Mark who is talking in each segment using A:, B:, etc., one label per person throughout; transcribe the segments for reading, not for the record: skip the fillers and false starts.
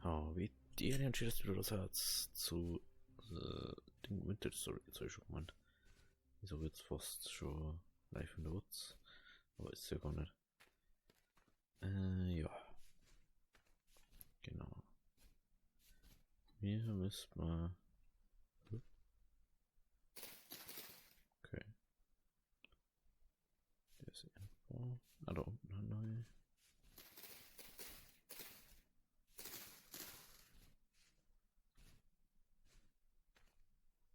A: Ja, wie die entscheidest du das jetzt zu den Winter Story, jetzt hab ich schon gemeint. Wieso wird's fast schon live in der Woods? Aber ist ja gar nicht. Ja, genau. Hier müssen wir. Okay. Der ist irgendwo. Ah, da unten eine neue.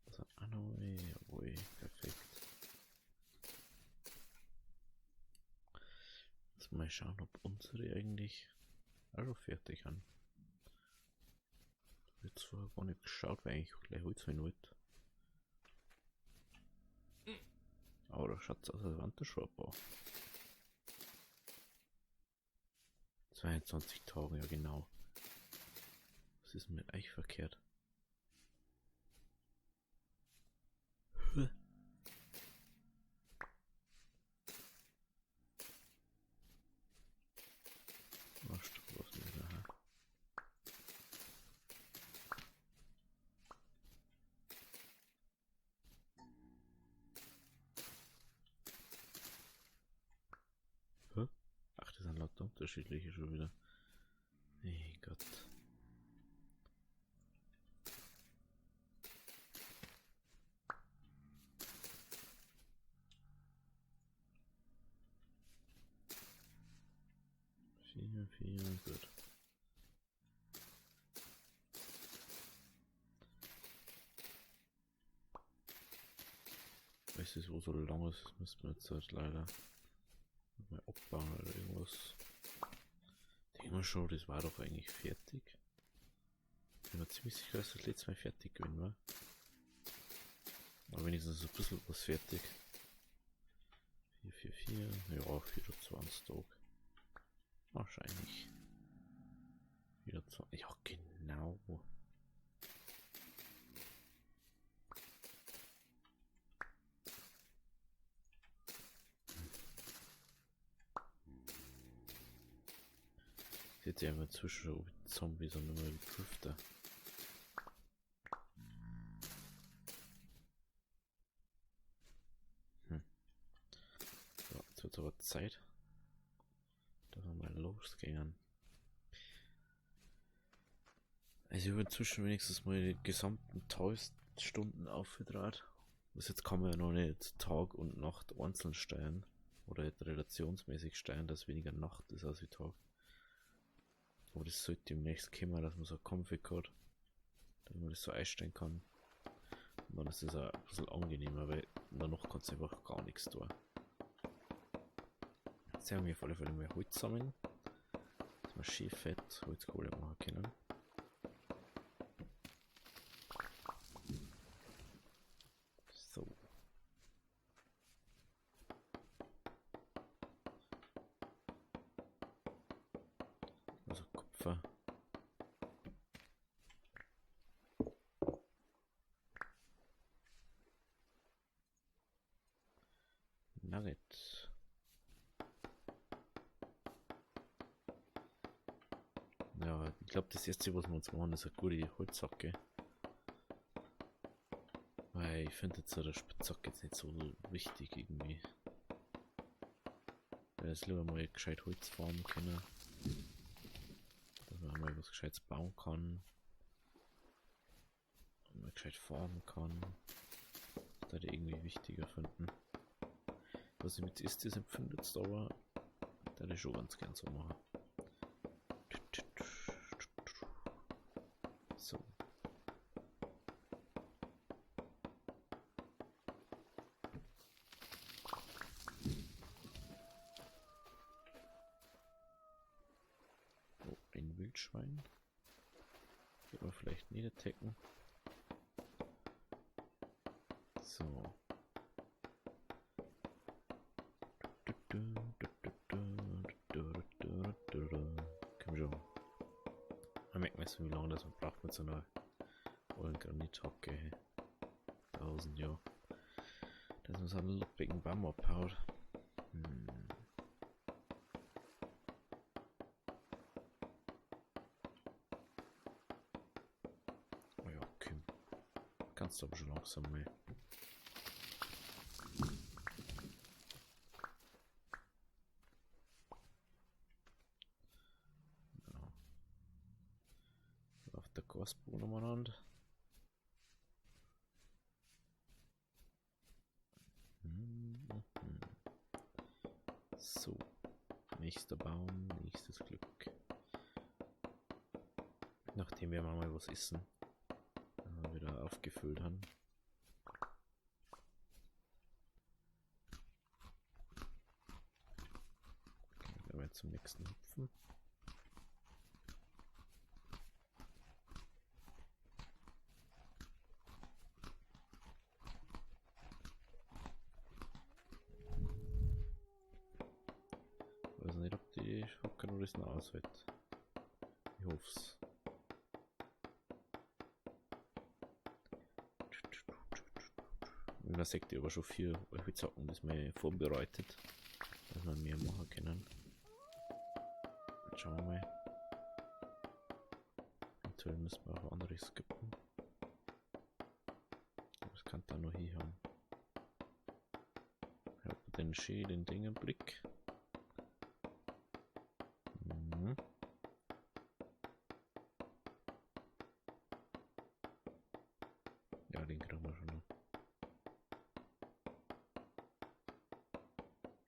A: Das ist eine neue. Jawohl, perfekt. Jetzt mal schauen, ob unsere eigentlich auch fertig haben. Jetzt vorher gar nicht geschaut, weil ich gleich Holz wenn wollte. Aber da schaut es aus, als wären da schon ein paar. 22 Tage, ja genau. Was ist mit euch verkehrt? Was nicht mehr? Hä? Ach, das sind lauter unterschiedliche schon wieder. Hey Gott. Vier, gut. Weißt du, wo so lang ist, müssen wir jetzt halt leider mal abbauen oder irgendwas. Denken wir schon, das war doch eigentlich fertig. Ich bin mir ziemlich sicher, dass das letzte Mal fertig gewesen war. Aber wenigstens ein bisschen was fertig. 4, ja, 24 Tage. Wahrscheinlich. 24, ja genau. Jetzt ja immer zwischen Zombies und immer die Drifter. So, jetzt wird aber Zeit, dass wir mal losgehen. Also ich habe inzwischen wenigstens mal die gesamten 1000 Stunden aufgedraht. Bis jetzt kann man ja noch nicht Tag und Nacht einzeln steuern. Oder halt relationsmäßig steuern, dass weniger Nacht ist als wie Tag. Aber das sollte demnächst kommen, dass man so ein Config hat, dass man das so einstellen kann. Und dann ist das auch ein bisschen angenehmer, weil danach kannst du einfach gar nichts tun. Jetzt haben wir auf alle Fälle mehr Holz sammeln, dass wir schön fett Holzkohle machen können. So. Also Kupfer. Nugget. Ja, ich glaube, das erste, was wir uns machen, ist eine gute Holzhacke. Weil ich finde jetzt so der Spitzhack jetzt nicht so wichtig irgendwie. Ich jetzt lieber mal gescheit Holz farmen können. Dass man mal was gescheites bauen kann. Und mal gescheit farmen kann. Das würde ich irgendwie wichtiger finden. Was ich mit Istis empfindet, aber das würde ich schon ganz gern so machen. So. Oh, ein Wildschwein. Wird man vielleicht niedertecken. So. Komm schon. Man merkt nicht so, wie lange das man braucht mit so einer ollen Granithacke. 1000 Jahre. Dass man so einen luppigen Baum abhaut. jetzt aber schon langsam mal. Ja. Auf der Gasbogen umeinander. So, nächster Baum, nächstes Glück. Nachdem wir mal was essen, wieder aufgefüllt haben. Gehen wir zum nächsten hüpfen. Ich weiß nicht, ob die Hocker nur das noch aushält. Ich hoffe es. Man sagt ja aber schon 4 Holzhacken, das wir vorbereitet, dass wir mehr machen können. Jetzt schauen wir mal. Eventuell müssen wir auch andere skippen. Das kann da noch hier haben. Ich habe den schönen Ding im Blick. Ja, den kriegen wir schon noch.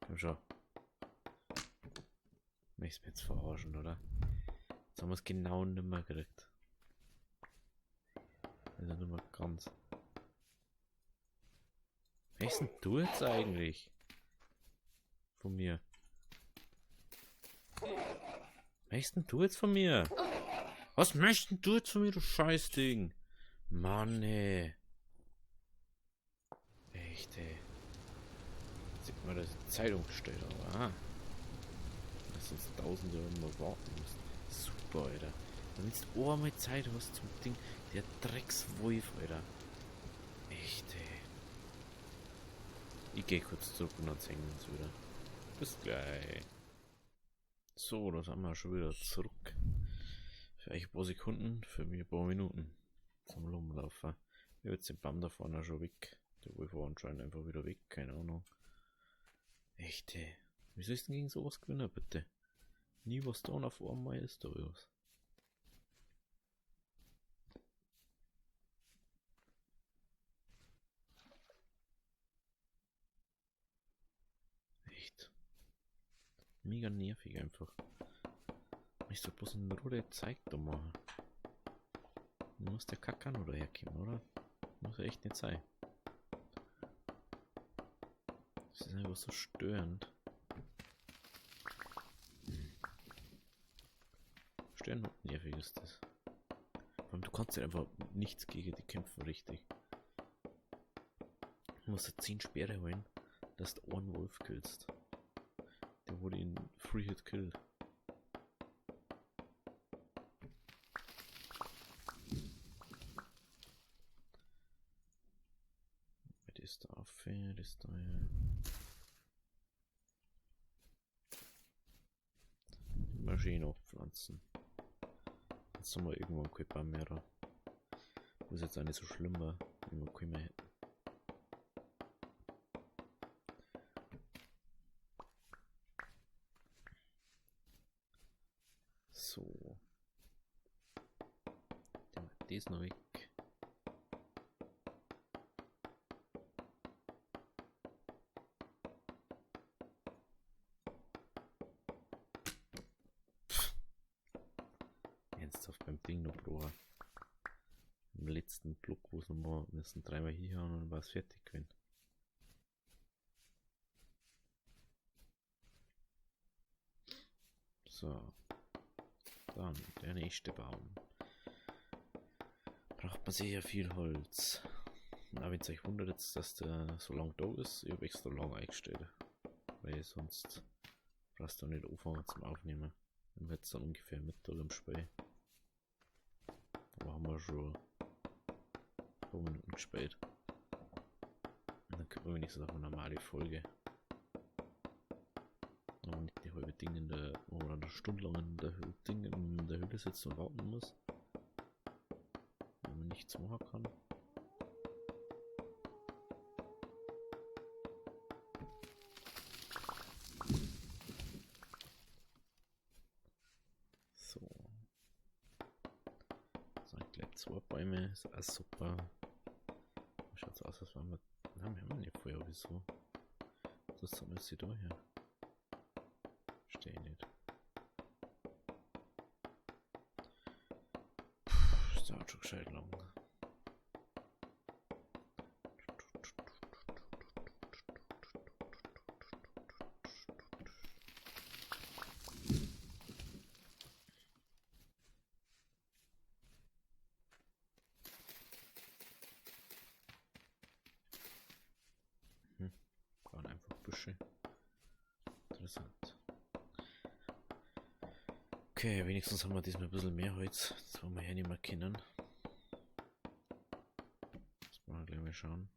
A: Komm schon. Möchtest du mich jetzt verarschen, oder? Jetzt haben wir es genau nicht mehr gekriegt. Also nicht mehr ganz. Was ist denn du jetzt eigentlich? Von mir. Was ist denn du jetzt von mir? Was möchtest du jetzt von mir, du Scheißding? Mann, ey. Echt, ey. Sieht mal, dass die Zeitung steht, aber dass uns Tausende immer warten müssen. Super, Alter. Wenn du einmal Zeit hast zum Ding, der Dreckswolf, Alter. Echt, ey. Ich geh kurz zurück und dann sehen wir uns wieder. Bis gleich. So, da sind wir schon wieder zurück. Für euch ein paar Sekunden, für mich ein paar Minuten zum Rumlaufen. Ich habe jetzt den Baum da vorne schon weg. Der Wolf war anscheinend einfach wieder weg, keine Ahnung. Echt, ey. Wie soll ich denn gegen sowas gewinnen, bitte? Nie was da auf einmal ist da was. Echt. Mega nervig einfach. Ich soll bloß eine rote Zeig da machen. Muss der Kackern oder herkommen, oder? Muss ja echt nicht sein. Das ist einfach so störend. Störend und nervig ist das. Vor allem, du kannst ja einfach nichts gegen die kämpfen, richtig. Du musst ja 10 Speere holen, dass du einen Wolf killst. Der wurde in Free Hit killt. Das ist da fair, das ist da ja. Maschine pflanzen. Jetzt haben wir irgendwann kein Baum mehr da. Was jetzt auch nicht so schlimm war, wenn wir keinen mehr hätten. So. Dann das noch weg. Ernsthaft beim Ding noch brauchen. Im letzten Block, wo es nochmal müssen 3-mal hinhauen und dann war es fertig gewesen. So. Dann der nächste Baum. Braucht man sehr viel Holz. Aber wenn es euch wundert jetzt, dass der so lang da ist, ich habe extra lang eingestellt. Weil sonst brauchst du nicht anfangen zum Aufnehmen. Dann wird es dann ungefähr Mittag im Spiel. Aber haben wir schon ein paar Minuten gespielt. Und dann können wir wenigstens auf eine normale Folge. Aber nicht die halbe Ding in der, wo man eine Stunde lang in der Höhle sitzt und warten muss. Wenn man nichts machen kann. So. So, ich glaube 2 Bäume ist auch super. Schaut aus, als wenn wir. Nein, wir haben nicht Feuer, wieso? Das sammelt sie da her. Verstehe ich nicht. Das dauert schon gescheit lang. Waren einfach Büsche. Interessant. Okay, wenigstens haben wir diesmal ein bisschen mehr Holz. Das wollen wir hier nicht mehr kennen. Jetzt mal gleich mal schauen.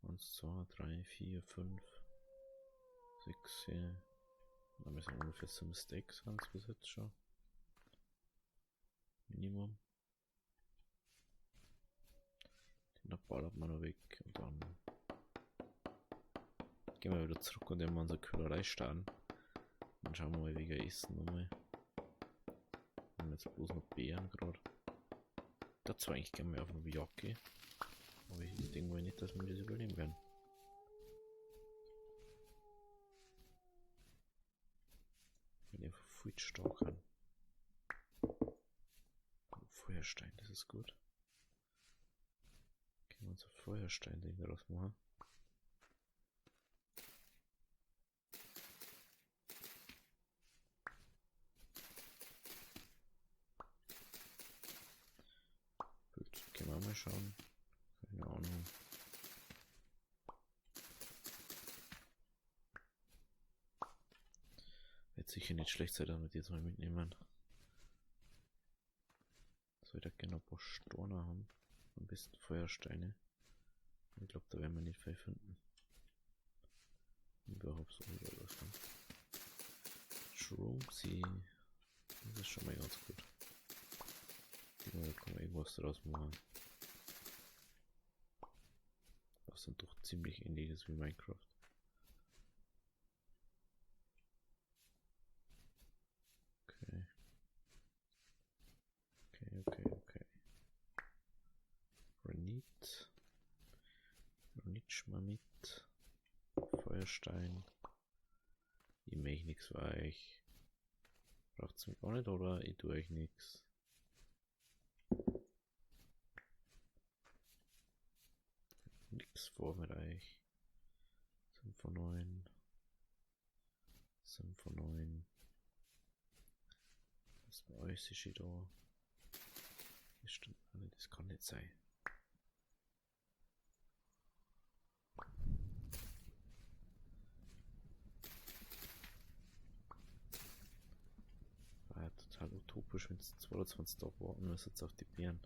A: 1, 2, 3, 4, 5, 6 hier. Da müssen wir ungefähr 7 Stacks haben bis jetzt schon. Minimum. Den ballert man noch weg und dann gehen wir wieder zurück und dann mal unsere Kühlerei starten. Dann schauen wir mal, wie wir essen nochmal. Wir haben jetzt bloß noch Beeren gerade. Dazu eigentlich gerne mal auf eine Jacke. Aber ich denke mal nicht, dass wir das überleben werden. Ich bin einfach viel stark an. Feuerstein, das ist gut. Können wir uns ein Feuerstein-Ding daraus machen. Gut, können wir auch mal schauen. Keine Ahnung. Wird sicher nicht schlecht sein, dass wir die jetzt mal mitnehmen. Soll da gerne ein paar Storner haben. Am besten Feuersteine. Ich glaube, da werden wir nicht viel finden. Überhaupt so was. Shroomsy. Das ist schon mal ganz gut. Da kann man irgendwas draus machen. Das sind doch ziemlich ähnliches wie Minecraft. Okay. Okay. Granit. Granit Schmamit. Feuerstein. Ich mache nichts für euch. Braucht's mich auch nicht, oder? Ich tue euch nichts. Nix vor mit euch. 5 von 9. 7 von 9. Was bei euch ist hier da? Das stimmt nicht, das kann nicht sein. War ja total utopisch, wenn es 22 Tage warten müssen jetzt auf die Beeren.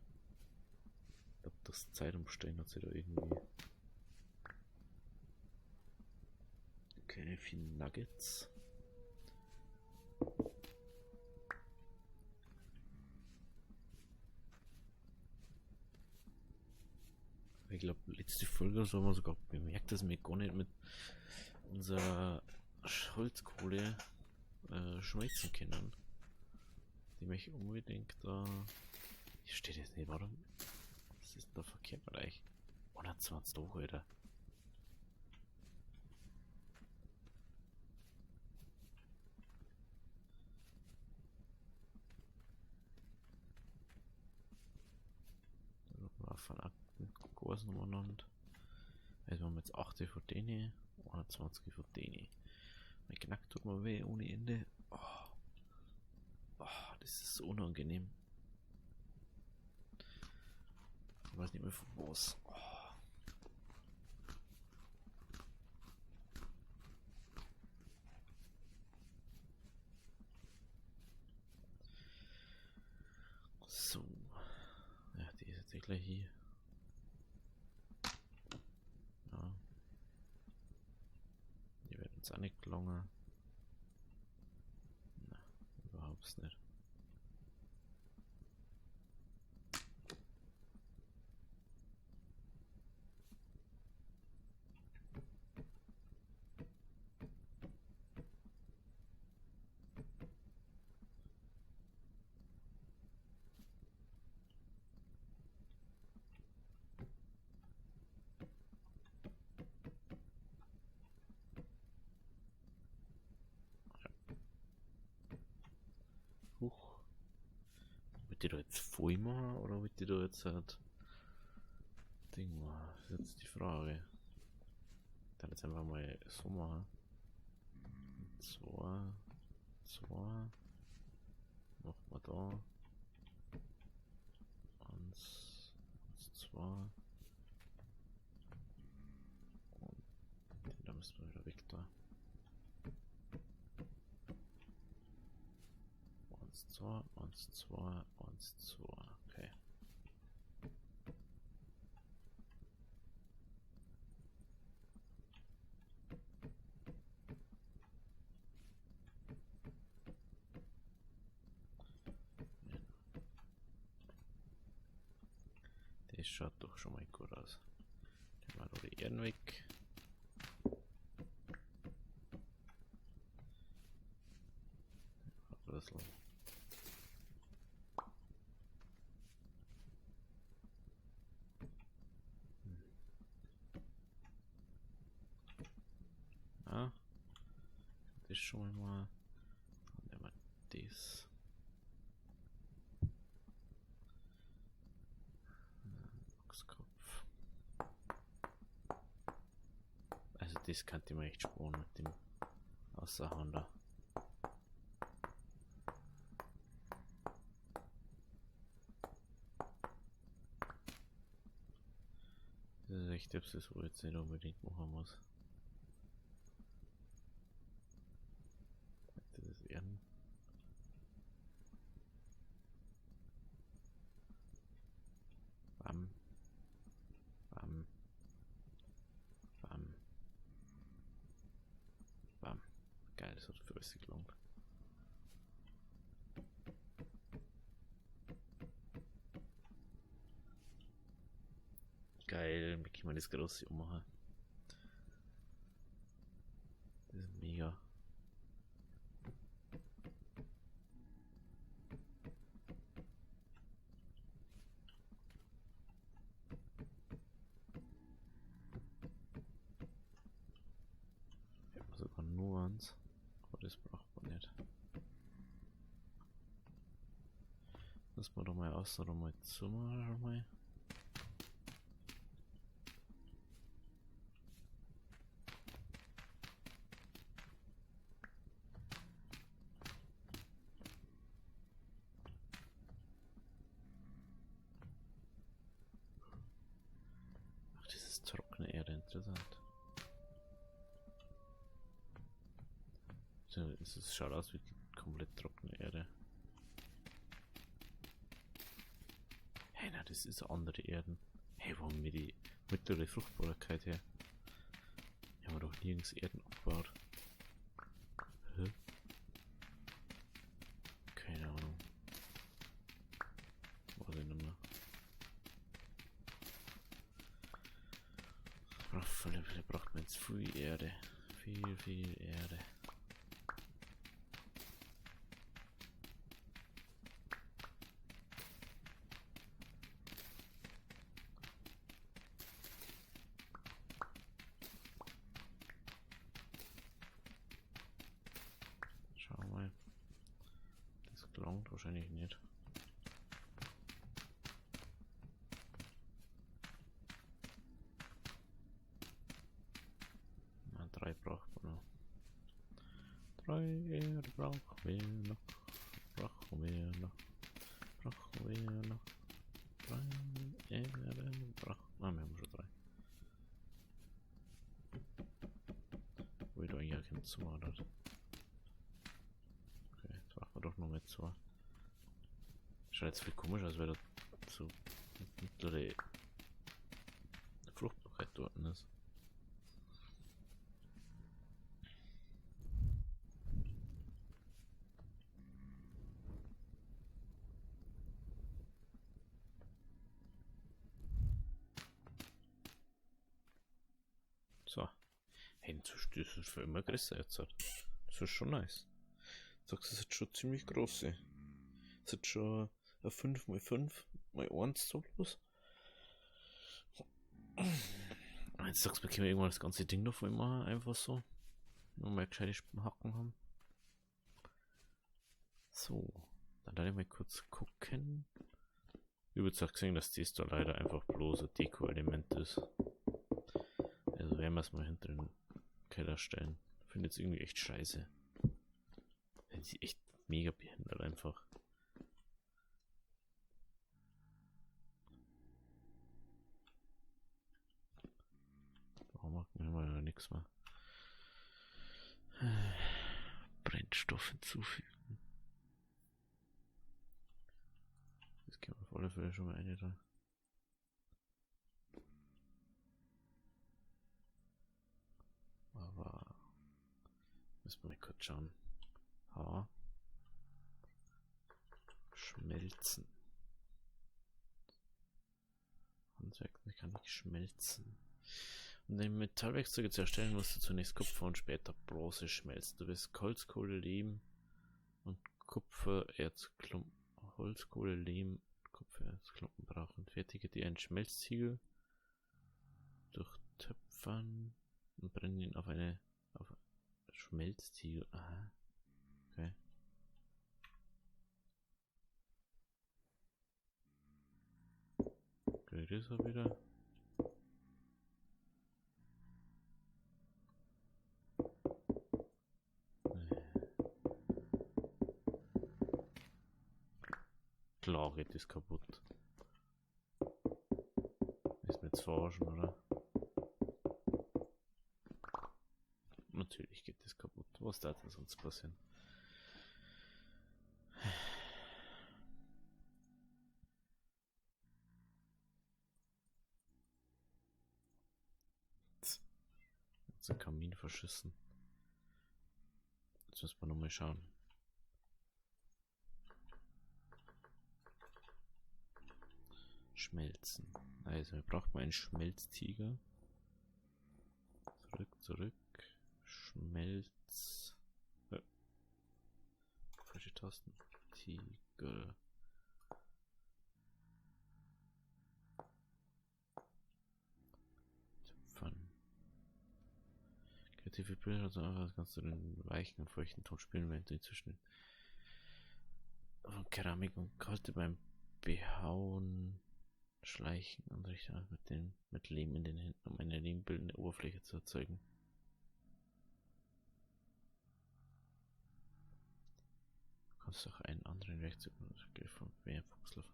A: Ich glaube, das Zeitumstellen hat sich da irgendwie. Okay, viele Nuggets. Ich glaube, letzte Folge so haben wir sogar bemerkt, dass wir gar nicht mit unserer Holzkohle schmelzen können. Die möchte ich unbedingt da. Hier steht jetzt nicht, warum? Was ist denn da verkehrt mit euch? 120 Euro, Alter. Von Akten umeinander. Also wir haben jetzt 8 von denen, 21 von denen. Mein Knack tut mir weh ohne Ende. Oh. Oh, das ist so unangenehm. Ich weiß nicht mehr von was. Oh. So. Ja, die ist jetzt gleich hier. Ja. Die werden uns auch nicht gelungen. Na, überhaupt nicht. Huch. Wollt ihr da jetzt voll machen oder wollt ihr da jetzt halt Ding machen? Das ist jetzt die Frage. Dann jetzt einfach mal so machen. 2, 2. Machen wir da. 1, 2. Und den da müssen wir wieder weg da. 1, 2, 1, 2, 1, 2. Okay. Das schaut doch schon mal gut aus. Nehmen wir noch die Erden weg. Ein bisschen. Ah, das schon mal. Dann nehmen wir das. Boxkopf. Also das könnte man echt sparen mit dem Außerhauen da. Das ist echt etwas, wo ich jetzt nicht unbedingt machen muss. Das ist Erden. Bam. Bam. Bam. Bam. Geil, das hat für alles gelangt. Geil, wie kann man das große ummachen? Das ist mega. Ich habe sogar nur eins, aber das braucht man nicht. Lass mal doch mal außen noch mal zu machen. Ach, dieses trockene Erde, interessant. Es schaut aus wie komplett trockene Erde. Hey, na, das ist andere Erden. Hey, wo haben wir die mittlere Fruchtbarkeit her? Hier haben wir doch nirgends Erden abgebaut. Hä? Keine Ahnung. Weiß ich nicht mehr. Vielleicht braucht man jetzt viel Erde. Viel Erde. Schauen wir mal. Das gelangt wahrscheinlich nicht. Na, 3 braucht man noch. 3 Erde brauchen wir noch. Brauchen wir noch. 3 Erde brauchen wir. Ah, wir haben schon 3. Wo ich da eigentlich kein Zimmer hat. Okay, jetzt machen wir doch noch mit 2. Schaut jetzt viel komisch aus, weil da so mittlere Fruchtbarkeit dort ist. So. Hey, das ist für immer größer jetzt. Das ist schon nice. Du sagst, es ist schon ziemlich groß. Es ist schon ein 5x5 mal 1 so plus. Jetzt sagst du, wir können irgendwann das ganze Ding noch voll machen, einfach so. Nur mal gescheite Hacken haben. So. dann mal kurz gucken. Ich würde auch gesehen, dass das da leider einfach bloß ein Deko-Element ist. Also werden wir es mal hinter den Keller stellen. Finde jetzt irgendwie echt scheiße. Finde sie echt mega behindert einfach. Warum macht man immer nichts mehr? Brennstoff hinzufügen. Das geht auf alle Fälle schon mal eine da. Aber müssen wir mal kurz schauen. H. Schmelzen. Handwerk kann ich schmelzen. Um den Metallwerkzeuge zu erstellen, musst du zunächst Kupfer und später Bronze schmelzen. Du wirst Holzkohle, Lehm und Kupfererzklumpen, Holzkohle, Lehm, Kupfererzklumpen brauchen. Fertige dir ein Schmelztiegel durch Töpfern und brennen ihn auf Schmelztiegel. Aha. Okay. Okay, das auch wieder. Klar geht das kaputt. Ist mir jetzt verarschen, oder? Natürlich geht das kaputt. Was darf da sonst passieren? Jetzt ein Kamin verschissen. Jetzt müssen wir nochmal schauen. Schmelzen. Also, wir brauchen einen Schmelztiger. Zurück. Schmelz. Falsche Tasten. Tiger. Töpfern. Kreative Bilder, also einfach kannst du den weichen und feuchten Ton spielen, wenn du inzwischen von Keramik und Kalte beim Behauen schleichen und richten mit Lehm in den Händen, um eine lehmbildende Oberfläche zu erzeugen. Du kannst auch einen anderen Werkzeug von Meerfuchsel.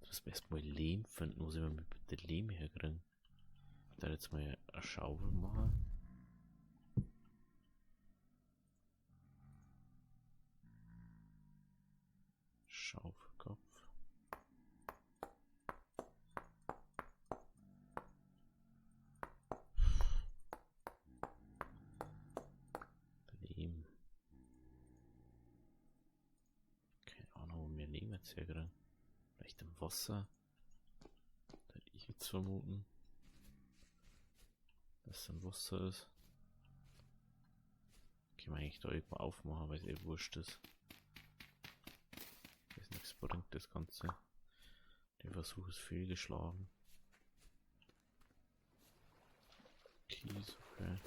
A: Das erstmal Lehm finden, muss ich mir bitte Lehm herkriegen. Da jetzt mal eine Schaufel machen. Schaufelkopf. Lehm. Keine Ahnung, wo wir Lehm jetzt herkriegen. Vielleicht im Wasser. Da hätte ich jetzt vermuten, dass es im Wasser ist. Können wir eigentlich da eben aufmachen, weil es eh wurscht ist. Das nichts bringt, das Ganze. Der Versuch ist fehlgeschlagen. Kies, okay.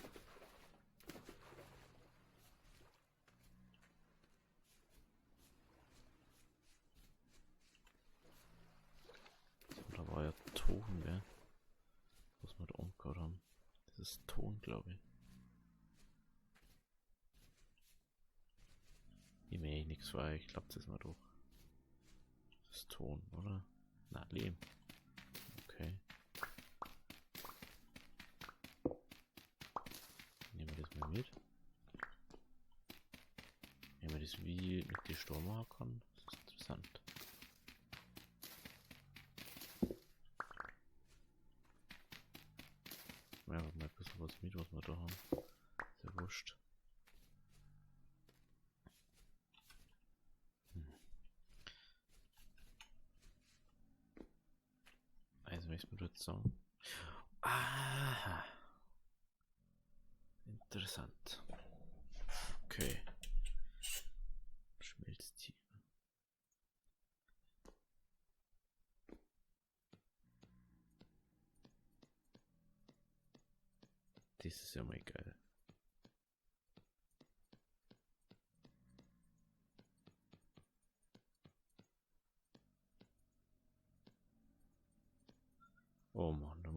A: Da war ja Ton, gell? Was wir da umgehört haben. Das ist Ton, glaube ich. Ich mir eh nichts war, ich glaube das mal durch. Das ist Ton, oder? Na, Lehm. Okay. Nehmen wir das mal mit. Wenn man das wie mit die Sturm machen kann, das ist interessant. Ja, mal ein bisschen was mit, was wir da haben. Ist ja wurscht. Also, was ich mir jetzt sagen. Aha. Interessant. Okay. Schmelztier. Das ist ja mal geil.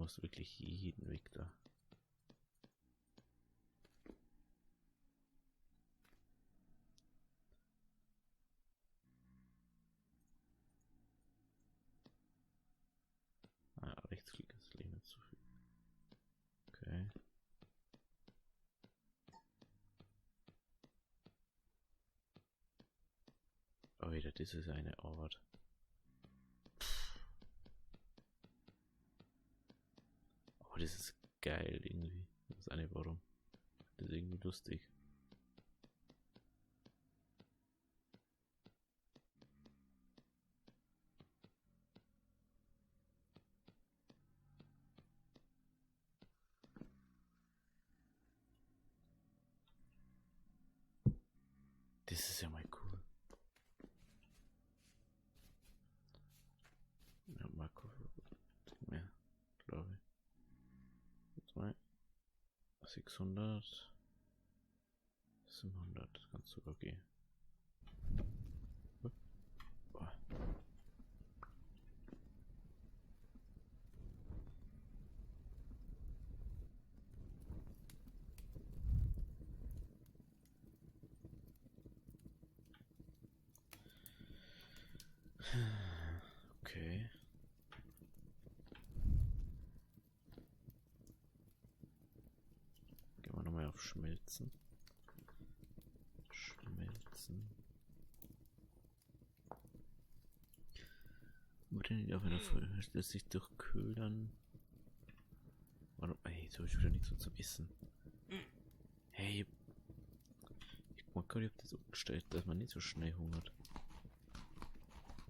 A: musst wirklich jeden Weg da. Ah, Rechtsklick ist nicht zu viel. Okay. Oh, wieder, das ist eine Art. Oh, das ist geil irgendwie. Das ist eine warum. Das ist irgendwie lustig. Das ist ja mal cool. Ja, Marco, mehr, glaube ich. Jetzt mal 600, 700, das kannst sogar gehen. Boah. Okay. Gehen wir nochmal auf Schmelzen. Schmelzen. Brennen auf einer Feuer lässt sich durchkühlen. Warum? Ey, jetzt habe ich wieder nichts mehr zum Essen. Hey, ich mag gar nicht, ob das umgestellt, dass man nicht so schnell hungert.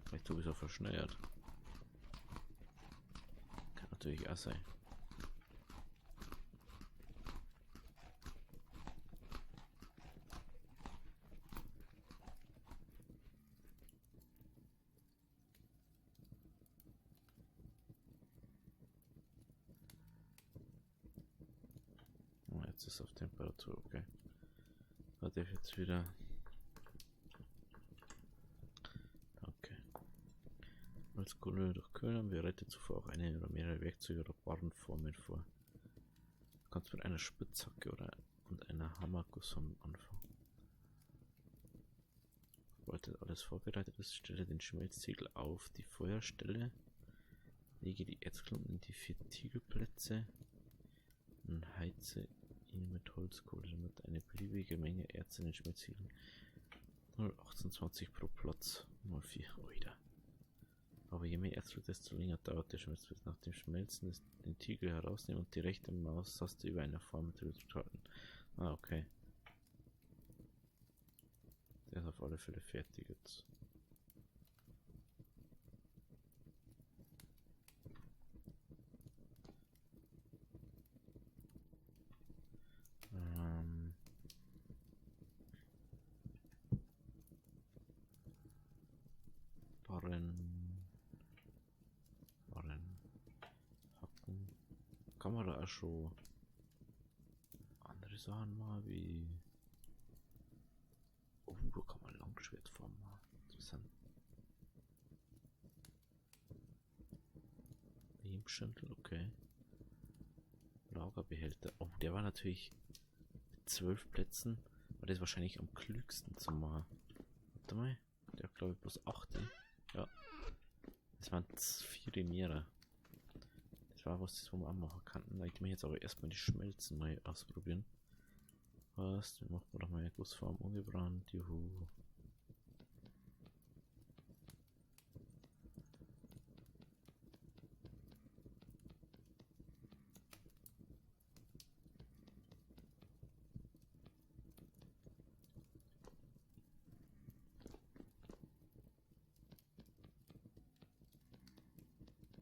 A: Vielleicht habe ich es auch verschnellert. Kann natürlich auch sein. Oh, jetzt ist es auf Temperatur, okay. Warte ich jetzt wieder. Okay. Als Kohle durchkühlen, bereite zuvor auch eine oder mehrere Werkzeuge oder Barrenformen vor. Du kannst mit einer Spitzhacke und einer Hammerguss anfangen. Sobald alles vorbereitet ist, stelle den Schmelztiegel auf die Feuerstelle, lege die Erzklumpen in die 4 Tiegelplätze und heize ihn mit Holzkohle, damit eine beliebige Menge Erz in den Schmelztiegel 0,28 pro Platz, 0,4 Oida. Aber je mehr Erz, desto länger dauert der Schmelzprozess. Nach dem Schmelzen den Tiegel herausnehmen und die rechte Maustaste über eine Form halten. Ah, okay. Der ist auf alle Fälle fertig jetzt. Barren, Hacken. Kann man da auch schon andere Sachen machen, wie... Oh, da kann man Langschwertformen machen. Interessant. Beamschintel, okay. Lagerbehälter. Oh, der war natürlich mit 12 Plätzen. War das wahrscheinlich am klügsten zu machen. Warte mal. Der hat glaube ich bloß 8. Ja. Das waren 4 mehr. Das war was, das wo man auch machen kann. Ich will jetzt aber erstmal die Schmelzen mal ausprobieren. Was? Dann macht man doch mal eine Gussform ungebrannt. Juhu.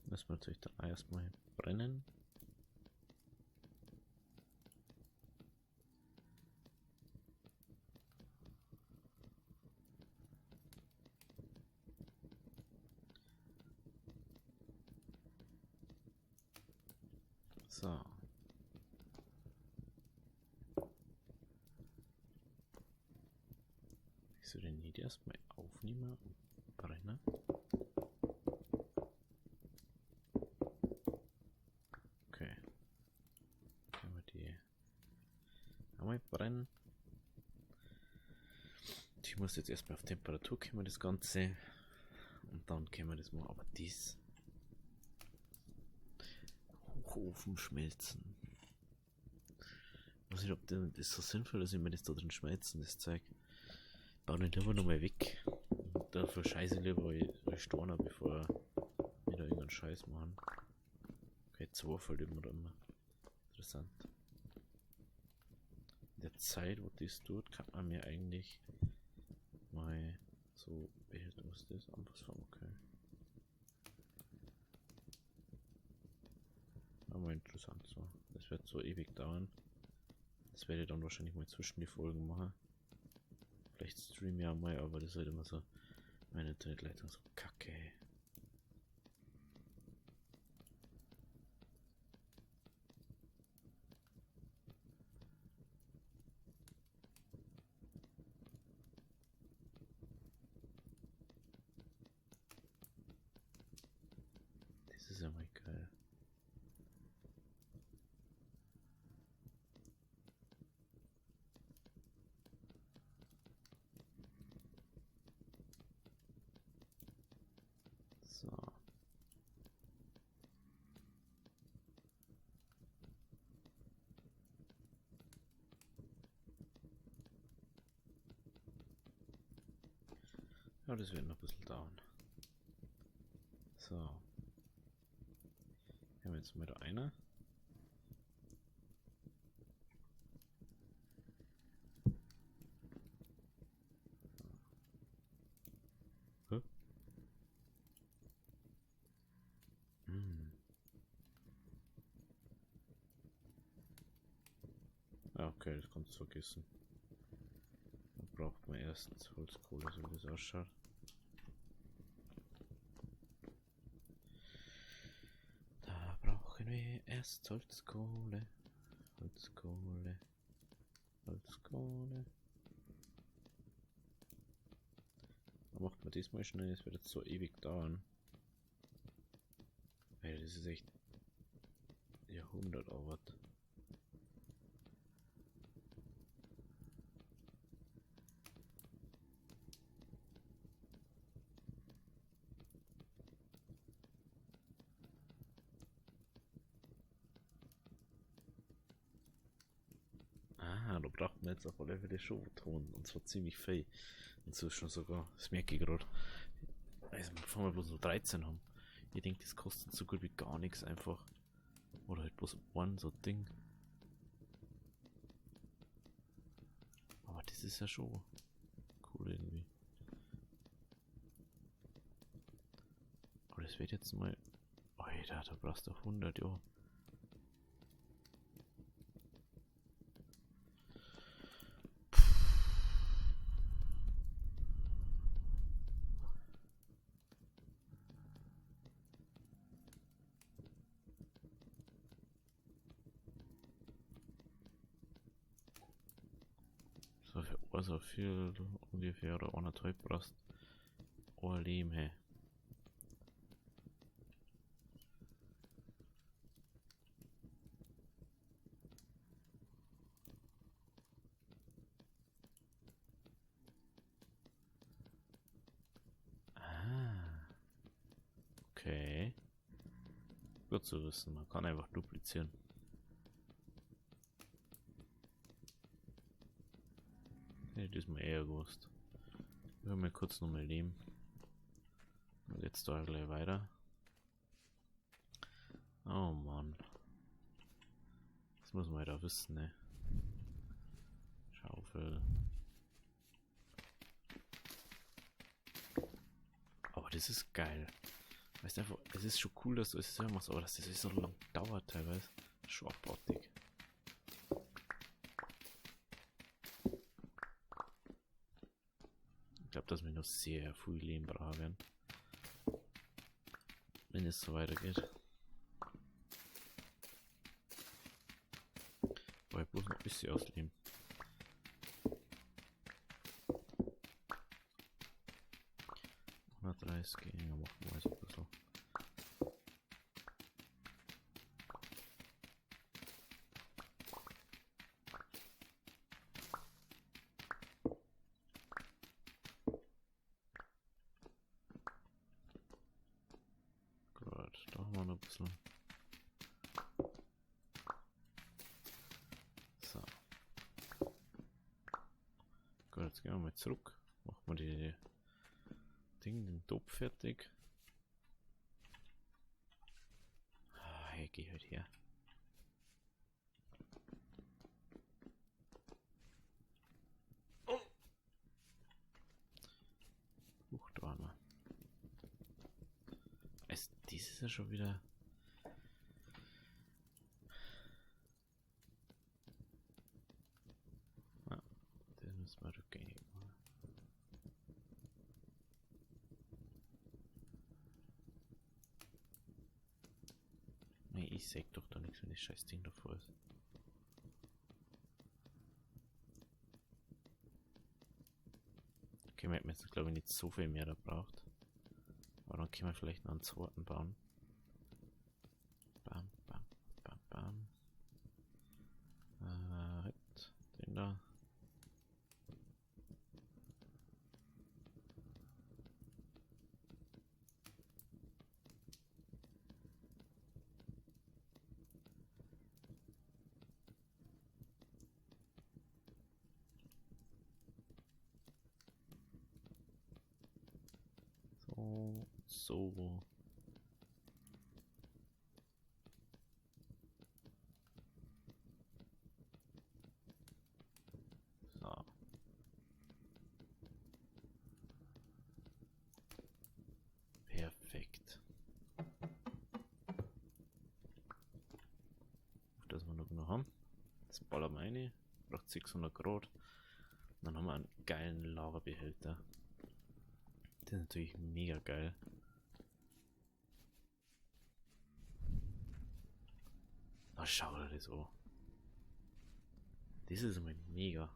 A: Müssen wir natürlich dann erstmal brennen. So. Ich soll den hier erstmal aufnehmen und brennen. muss jetzt erstmal auf Temperatur kommen, das Ganze. Und dann können wir das mal. Aber das. Hochofen schmelzen. Ich weiß nicht, ob das so sinnvoll ist, wenn wir das da drin schmelzen, das Zeug. Ich baue den lieber nochmal weg. Und dafür scheiße lieber ich Storner, bevor wir da irgendeinen Scheiß machen. Okay, 2 verlieren wir da immer. Interessant. In der Zeit, wo das tut, kann man mir eigentlich mal so, was ist das? Anpassform, okay. Aber interessant so. Das wird so ewig dauern. Das werde ich dann wahrscheinlich mal zwischen die Folgen machen. Vielleicht stream ja mal, aber das ist halt immer so meine Internetleitung so kacke. Das ist ja mal geil. So. Ja, das wird noch ein bisschen dauern. So. Hier haben wir jetzt mal da einer. Huh? Ah, okay, das kannst du vergessen. Da braucht man erst Holzkohle, so wie das ausschaut. Da brauchen wir erst Holzkohle. Holzkohle. Holzkohle. Da macht man diesmal schnell, es wird jetzt so ewig dauern. Weil das ist echt Jahrhundertarbeit. Ah, da braucht man jetzt auf alle Fälle schon Ton. Und zwar ziemlich viel. Und so schon sogar, das merke ich gerade. Also, bevor wir bloß so 13 haben. Ich denke, das kostet so gut wie gar nichts einfach. Oder halt bloß ein so Ding. Aber das ist ja schon cool irgendwie. Aber das wird jetzt mal. Alter, da brauchst du 100, ja. So für also viel ungefähr oder 1,5 brauchst ein Lehm, hey. Ah, okay. Gut zu wissen, man kann einfach duplizieren. Hätte ich das mal eher gewusst. Ich will mal kurz nochmal Lehm. Und jetzt da gleich weiter. Oh Mann. Das muss man da wissen, ne? Schaufel. Aber das ist geil. Weißt du einfach, es ist schon cool, dass du es selber machst, aber dass das so lang dauert teilweise. Schon abartig. Ich glaube, dass wir noch sehr viel Lehm brauchen werden. Wenn es so weitergeht. Aber bloß noch ein bisschen ausleben. Ja, machen wir jetzt ein bisschen. wir noch ein bisschen. So. Gut, jetzt gehen wir mal zurück. Machen wir die den Topf fertig. Ah, ich gehe halt her. Huch, da haben wir. Also, dies ist ja schon wieder. Ah, das müssen wir rückgängig machen. Nee, ich sag doch da nichts, wenn das scheiß Ding davor ist. Okay, wir hätten jetzt glaube ich nicht so viel mehr da braucht. Aber dann können wir vielleicht noch einen zweiten bauen. Bam, bam, bam, bam. Den da. So, so. So. Perfekt. Auf das wir noch haben. Das ballern wir rein. Braucht 600 Grad. Und dann haben wir einen geilen Lavabehälter. Das ist natürlich mega geil. Na, schau dir das an. Das ist einmal mega.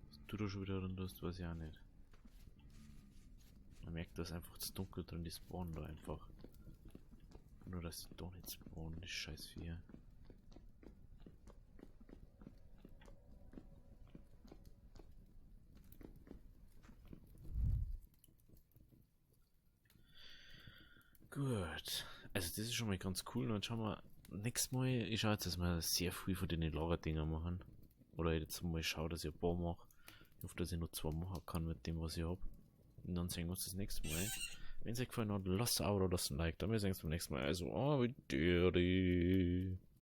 A: Was du da schon wieder drin hast, weiß ich auch nicht. Man merkt, dass einfach zu dunkel drin die spawnen da einfach. Nur, dass die da nicht spawnen, das scheiß Vieh. Gut. Also das ist schon mal ganz cool. Und dann schauen wir nächstes Mal, ich schaue jetzt, dass wir sehr viel von den Lagerdinger machen. Oder jetzt mal schaue, dass ich ein paar mache. Ich hoffe, dass ich noch 2 machen kann mit dem, was ich habe. Und dann sehen wir uns das nächste Mal. Wenn es euch gefallen hat, lasst ein Abo oder lasst ein Like. Dann sehen wir uns beim nächsten Mal. Also, Deri.